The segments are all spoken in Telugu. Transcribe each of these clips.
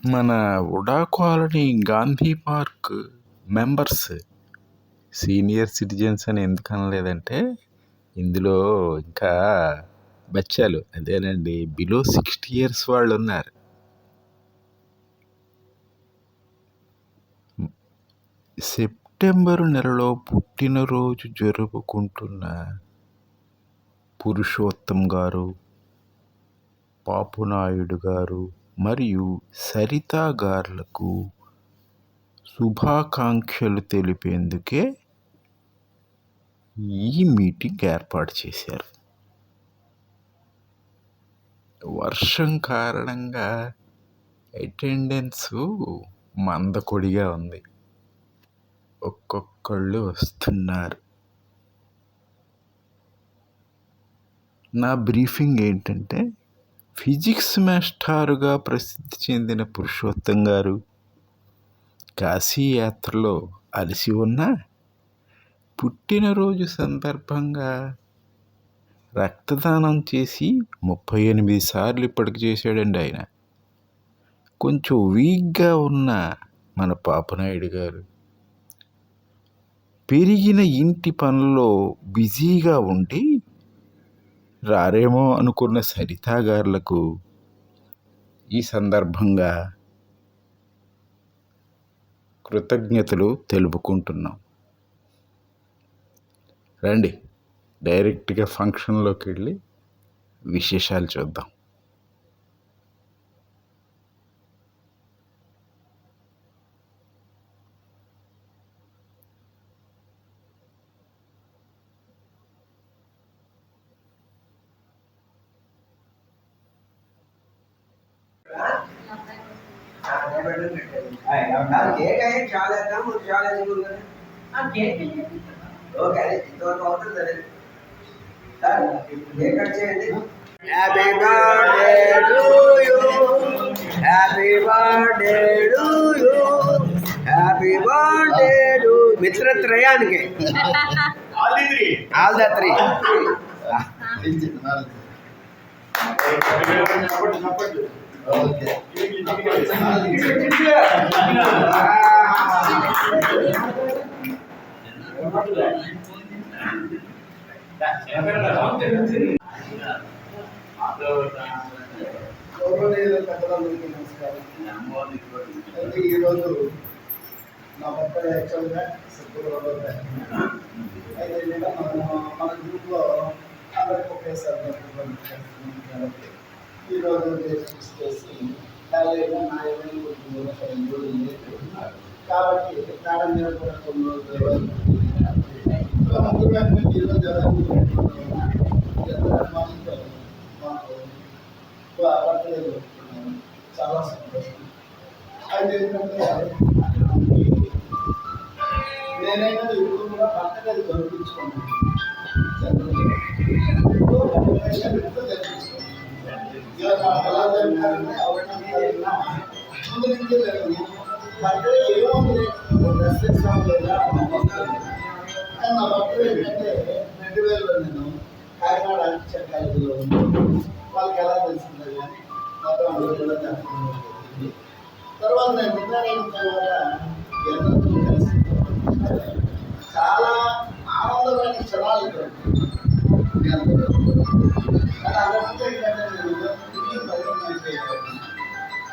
మన ఉడా colony Gandhi park members senior citizens అని ఎందుకు అనలేదంటే ఇందులో ఇంకా బచ్చాలు అదేనండి బిలో 60 years వాళ్ళు ఉన్నారు. సెప్టెంబరు నెలలో పుట్టినరోజు జరుపుకుంటున్న పురుషోత్తం గారు, పాపునాయుడు గారు మరియు సరిత గారులకు శుభాకాంక్షలు తెలిపేందుకే ఈ మీటింగ్ ఏర్పాటు చేశారు. వర్షం కారణంగా అటెండెన్స్ మందకొడిగా ఉంది. ఒక్కొక్కళ్ళు వస్తున్నారు. నా బ్రీఫింగ్ ఏంటంటే ఫిజిక్స్ మాస్టారుగా ప్రసిద్ధి చెందిన పురుషోత్తం గారు కాశీ యాత్రలో అలసి ఉన్న పుట్టినరోజు సందర్భంగా రక్తదానం చేసి 38 సార్లు ఇప్పటికి చేశాడండి ఆయన. కొంచెం వీక్గా ఉన్న మన పాపనాయుడు గారు పెరిగిన ఇంటి పనుల్లో బిజీగా ఉండి రారేమో అనుకున్న సరితా గారులకు ఈ సందర్భంగా కృతజ్ఞతలు తెలుపుకుంటున్నాం. రండి డైరెక్ట్గా ఫంక్షన్లోకి వెళ్ళి విశేషాలు చూద్దాం. Happy birthday to you, happy birthday to you, happy birthday to మిత్రత్రయానికి ఆల్ ద త్రీ. ఈరోజు నా బర్త్డే యాక్చువల్గా శుక్రవారం. అయితే మన గ్రూప్లో అందరికి ఒకేసారి కాబట్టి ఈరోజు చేసి కాబట్టి కాలం మీద కూడా 9 రోజులు ఈరోజు మాకు బర్త్డే జరుపుకున్నాను. చాలా సంతోషం. అయితే ఏంటంటే నేనైనా ఇప్పుడు కూడా బర్త్డే జరిపించుకున్నాను. ఎలా జరుగుతారంటే అవైనా ముందు నుంచే లేదు. బర్త్డే ఏముంది డ్రెస్ ఇస్తాం లేదా కానీ నా బర్త్డే ఏంటంటే 2000లో నేను కాకినాడ ఆర్కిటెక్చర్ కాలేజీలో వాళ్ళకి ఎలా తెలిసిందో కానీ మొత్తం అందరూ కూడా జరుగుతుంది. తర్వాత నేను విద్యాలయం తర్వాత ఎంతో కలిసి చాలా ఆనందమైన క్షణాలు కానీ అంతకుముందు ఏంటంటే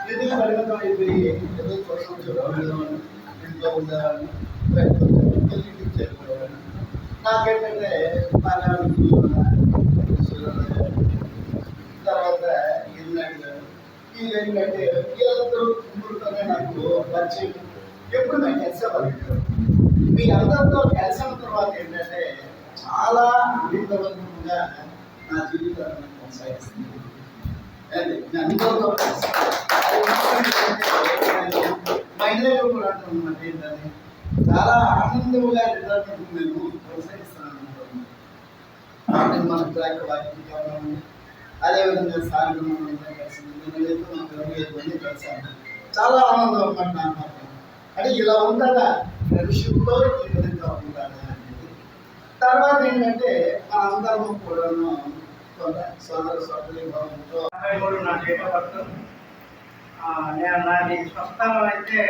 నేను పరిమితం అయిపోయి ఏదో కోసం చూడవాళ్ళు ఇంట్లో ఉండేవాడిని ఇంటికి చేరుకోవాలి. నాకేంటంటే తర్వాత వీళ్ళేంటంటే వీళ్ళందరూ ముందుతోనే నాకు పరిచయం. ఎప్పుడు మేము కలిసేవాళ్ళు. మీ అందరితో కలిసిన తర్వాత ఏంటంటే చాలా ఆనందవంతంగా నా జీవితాన్ని కొనసాగిస్తుంది. అందరితో మహిళలు కూడా అంటున్నమాట ఏంటంటే చాలా ఆనందంగా రిజల్ట్ మేము కొనసాగిస్తున్నాను. మన ట్రాక్ వాకింగ్ కావాలి, అదేవిధంగా సాయంత్రం కలిసి కలిసాను. చాలా ఆనందం అన్నమాట. అంటే ఇలా ఉంటుందా ఫ్రెండ్షిప్తో ఈ విధంగా ఉంటుందా అనేది. తర్వాత ఏంటంటే మన అందరం కూడాను కొంత సోదర సోదరి భావంతో 23 నా డేట్ ఆఫ్ బర్త్ నేను నాది స్వస్థలం అయితే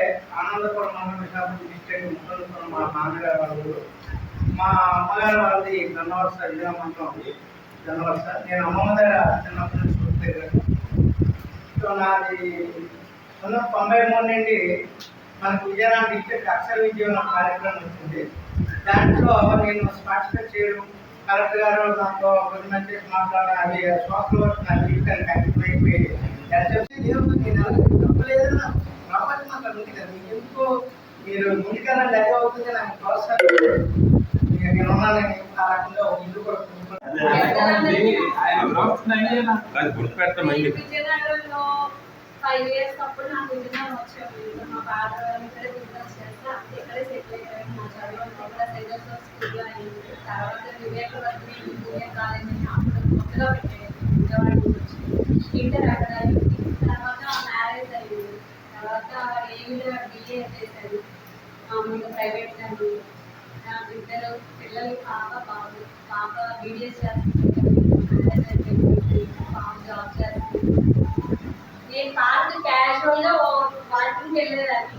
ఆనందపురం మండలం విశాఖపట్నం డిస్ట్రిక్ట్ ముక్కలపురం మా నాన్నగారు వాళ్ళ ఊరు. మా అమ్మగారు వాళ్ళది గన్నవలస విజయమంత్రం గన్నవలస. నేను అమ్మమ్మ దగ్గర చిన్నప్పటి నుంచి చూస్తాను. సో నాది 1993 నుండి మనకు విజయనగరం డిస్ట్రిక్ట్ అక్షర విజయనగరం కార్యక్రమం వచ్చింది. దాంట్లో నేను పార్టిసిపేట్ చేయడం, కలెక్టర్ గారు నాతో కొద్ది మంది మాట్లాడడం, అది సోషల్ వర్క్ నా జీవితానికి అయిపోయి తప్పలేదన్నా కాబట్టి మాకు ఉంది కదా, మీకు ఎందుకో మీరు ముందుకన్నా లెక్క అవుతుంది నాకు ప్రోత్సాహం. నేను ఉన్నానని ఆ రకంగా ఒక ఇల్లు కూడా విజయనగరంలో 5 years అప్పుడు నాకు విజయనగరం వచ్చాము. మా బాధ ఇక్కడే బిజినెస్ చేస్తే ఇక్కడే సెటిల్ అయ్యాను. మా చదువు సెజర్స్ స్కూల్లో అయింది. తర్వాత వివేకవర్ధని జూనియర్ కాలేజ్ అని అప్పుడు కొత్తగా పెట్టాను. విజయవాడ నుంచి ఇంటర్ అక్కడ అయింది. తర్వాత మ్యారేజ్ అయింది. తర్వాత ఏమిలో బిఏ చేశాను మామూలుగా ప్రైవేట్ కానీ. నాకు 2 పిల్లలు, బాబు. పాప బీడిఎస్ చేస్తుంది, బాబు జాబ్ చేస్తుంది. నేను పార్క్ క్యాజువల్గా వాకింగ్కి వెళ్ళేదాన్ని.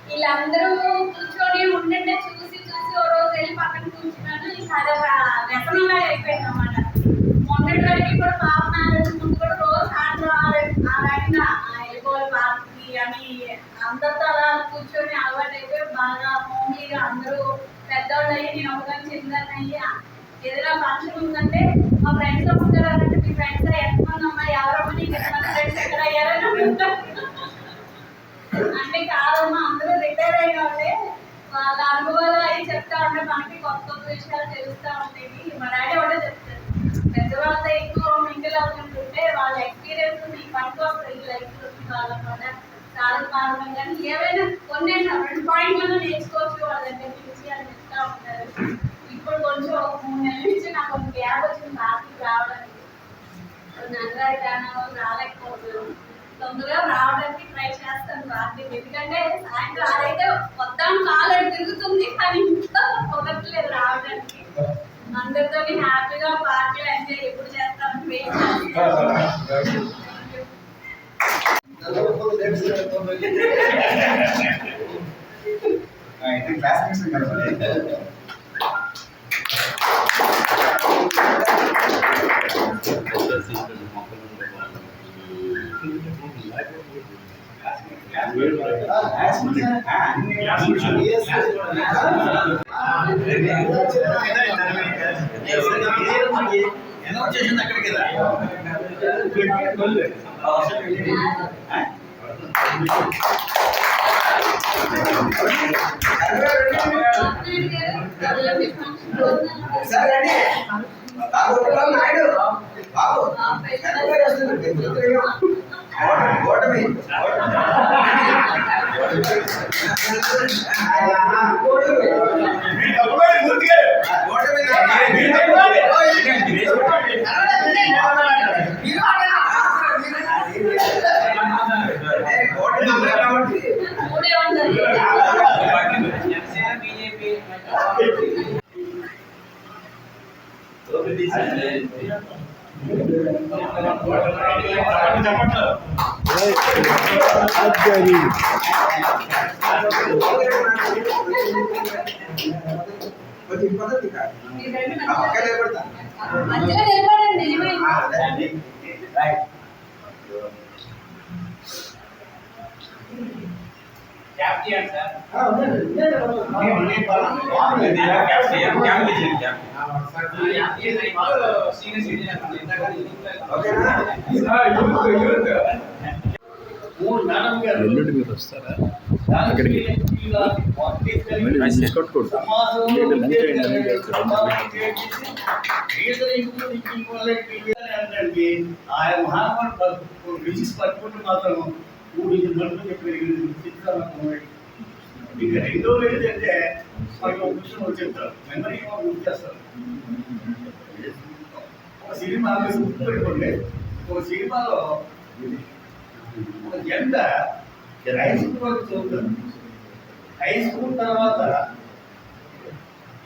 వీళ్ళందరూ కూర్చొని ఉండంటే చూసి ఓ రోజు వెళ్ళి పక్కన కూర్చున్నాను. ఇంకా అదొక వ్యసనంగా అయిపోయింది అన్నమాట. మొన్నటి వరకు కూడా పాప మ్యారేజ్ ముందు కూడా రోజు ఆడిన వెళ్ళిపోవాలి పార్క్కి అని అందరితో అలా కూర్చొని అలవాటు అయిపోయి బాగా హోమ్లీగా అందరూ పెద్దవాళ్ళు అయ్యి నేను ఒకదాన్ని చిన్నదాన్ని అయ్యి ఏదైనా ఫంక్షన్ ఉందంటే మా ఫ్రెండ్స్ వస్తున్నారంటే మీ ఫ్రెండ్స్ ఎంతమంది అమ్మాయి ఎవరమ్మని ఎంతమంది ఫ్రెండ్స్ ఎక్కడ అయ్యారని అంటే కాదమ్మా అందరూ రిటైర్ అయిన వాళ్ళే, వాళ్ళ అనుభవాలు అవి చెప్తా ఉంటే మనకి కొత్త కొత్త విషయాలు తెలుస్తూ ఉంటాయి. మా డాడీ ఒకటే చెప్తారు, పెద్దవాళ్ళతో ఎక్కువ మింగిల్ అవుతుంటుంటే వాళ్ళ ఎక్స్పీరియన్స్ మీకు పనికి వస్తుంది లైఫ్ వాళ్ళ చాలా కారణం. కానీ ఏవైనా కొన్ని 2 పాయింట్లను నేర్చుకోవచ్చు వాళ్ళ దగ్గర నుంచి అని చెప్తా ఉంటారు. ఇప్పుడు కొంచెం 3 నెలల నుంచి నాకు ఒక గ్యాప్ వచ్చింది పార్టీకి రావడానికి. నల్లరాయి ప్రాణాలు రాలేకపోతున్నాను. తొందరగా రావడానికి ట్రై చేస్తాను పార్టీకి. ఎందుకంటే సాయంత్రం అదైతే మొత్తం కాలం తిరుగుతుంది కానీ ఇంట్లో కుదరట్లేదు రావడానికి. అందరితో హ్యాపీగా పార్టీలు ఎంజాయ్ ఎప్పుడు చేస్తాను వెయిట్ చేస్తాను. చేసింది అక్కడికి సరే అండి నాయుడు బాబు ఓటమి మధ్యలో నిలబడండి ఏమైంది. ఎల్లుండి మీరు వస్తారా అక్కడికి? కొట్టుకోండి ఆయన మహాత్ముడు రిజిస్ పట్టుకుంటూ మాత్రం మనుషులు చెప్పి ఇక రెండో ఏంటంటే మనకి ఒక విషయం చెప్తారు, మెమరీ గుర్తు చేస్తారు. ఒక సినిమా గుర్తుపెట్టుకోండి, ఒక సినిమాలో ఒక జంట హై స్కూల్ వరకు చదువుతారు. హై స్కూల్ తర్వాత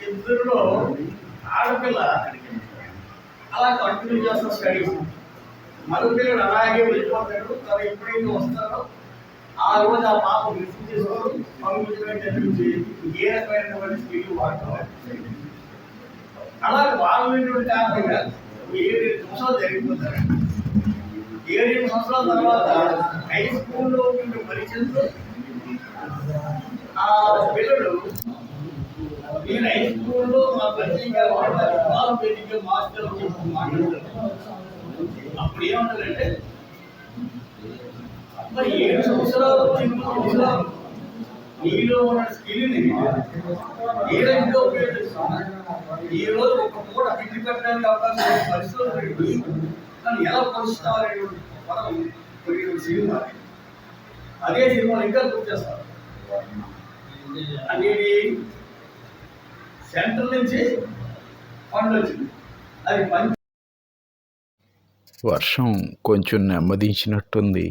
ఇద్దరులో ఆడపిల్ల అలా కంటిన్యూ చేస్తారు స్టడీస్. మగ పిల్లలు అలాగే వెళ్ళిపోతాడు. తను ఎప్పుడైతే వస్తారో ఆ రోజు ఆ పాప రిసీవ్ చేసుకొని పంపించడం జరిగింది. ఏ రకమైనటువంటి స్కిల్ వాడటం అలాగే వాళ్ళటువంటి కారణంగా 7 సంవత్సరాలు జరిగిపోతారు. 7 సంవత్సరాల తర్వాత హై స్కూల్లో ఉండే పరిచయంతో ఆ పిల్లలు నేను హై స్కూల్లో మా పరిచయంగా వాళ్ళకి బాగా పెరిగే మాస్టర్ మాట్లాడతారు. అప్పుడు ఏమంటారంటే మరి 7 సంవత్సరాలు నీలో ఉన్న స్కిల్ని ఏ రకంగా ఉపయోగిస్తున్నాను ఈ రోజు ఒక పూట తిండి పెట్టడానికి అవకాశం పరిస్థితులు పెట్టి నన్ను ఎలా పోషిస్తామనేటువంటి మనం కొన్ని సినిమా అదే సినిమాలు ఇంకా గుర్తు చేస్తారు. అది సెంటర్ నుంచి ఫండ్ వచ్చింది. అది వర్షం కొంచెం నెమ్మదించినట్టుంది.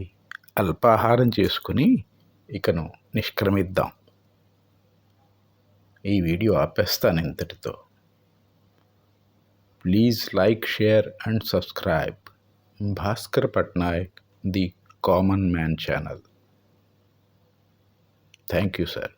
అల్పాహారం చేసుకుని ఇకను నిష్క్రమిద్దాం. ఈ వీడియో ఆపేస్తాను ఇంతటితో. Please like, share and subscribe Bhaskar Patnaik, the common man channel. Thank you sir.